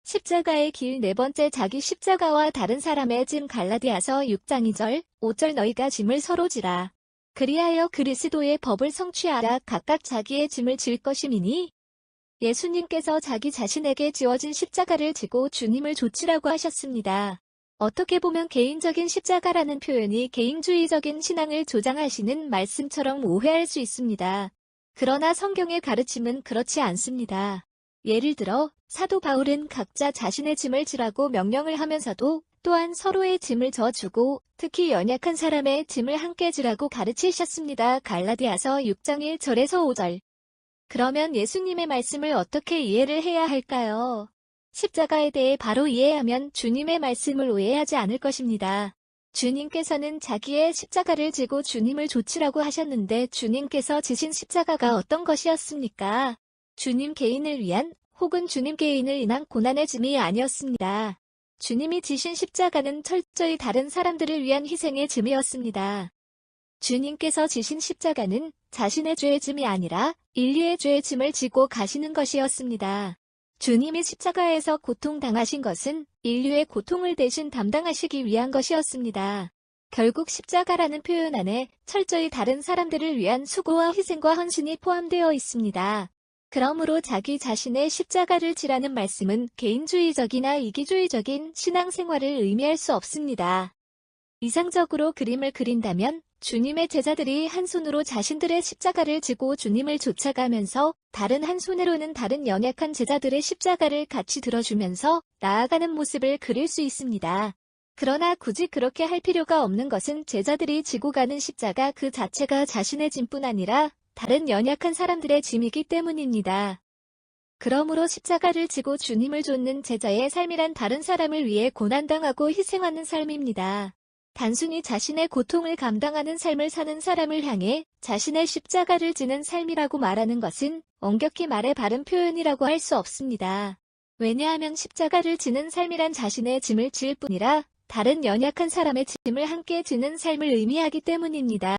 십자가의 길 네 번째 자기 십자가와 다른 사람의 짐 갈라디아서 6장 2절, 5절 너희가 짐을 서로 지라. 그리하여 그리스도의 법을 성취하라 각각 자기의 짐을 질 것임이니 예수님께서 자기 자신에게 지어진 십자가를 지고 주님을 좇으라고 하셨습니다. 어떻게 보면 개인적인 십자가라는 표현이 개인주의적인 신앙을 조장하시는 말씀처럼 오해할 수 있습니다. 그러나 성경의 가르침은 그렇지 않습니다. 예를 들어 사도 바울은 각자 자신의 짐을 지라고 명령을 하면서도 또한 서로의 짐을 져주고 특히 연약한 사람의 짐을 함께 지라고 가르치셨습니다. 갈라디아서 6장 1절에서 5절. 그러면 예수님의 말씀을 어떻게 이해를 해야 할까요? 십자가에 대해 바로 이해하면 주님의 말씀을 오해하지 않을 것입니다. 주님께서는 자기의 십자가를 지고 주님을 좇으라고 하셨는데 주님께서 지신 십자가가 어떤 것이었습니까? 주님 개인을 위한 혹은 주님 개인을 인한 고난의 짐이 아니었습니다. 주님이 지신 십자가는 철저히 다른 사람들을 위한 희생의 짐이었습니다. 주님께서 지신 십자가는 자신의 죄의 짐이 아니라 인류의 죄의 짐을 지고 가시는 것이었습니다. 주님이 십자가에서 고통당하신 것은 인류의 고통을 대신 담당하시기 위한 것이었습니다. 결국 십자가라는 표현 안에 철저히 다른 사람들을 위한 수고와 희생과 헌신이 포함되어 있습니다. 그러므로 자기 자신의 십자가를 지라는 말씀은 개인주의적이나 이기주의적인 신앙생활을 의미할 수 없습니다. 이상적으로 그림을 그린다면 주님의 제자들이 한 손으로 자신들의 십자가를 지고 주님을 쫓아가면서 다른 한 손으로는 다른 연약한 제자들의 십자가를 같이 들어주면서 나아가는 모습을 그릴 수 있습니다. 그러나 굳이 그렇게 할 필요가 없는 것은 제자들이 지고 가는 십자가 그 자체가 자신의 짐뿐 아니라 다른 연약한 사람들의 짐이기 때문입니다. 그러므로 십자가를 지고 주님을 좇는 제자의 삶이란 다른 사람을 위해 고난당하고 희생하는 삶입니다. 단순히 자신의 고통을 감당하는 삶을 사는 사람을 향해 자신의 십자가를 지는 삶이라고 말하는 것은 엄격히 말해 바른 표현이라고 할 수 없습니다. 왜냐하면 십자가를 지는 삶이란 자신의 짐을 질 뿐이라 다른 연약한 사람의 짐을 함께 지는 삶을 의미하기 때문입니다.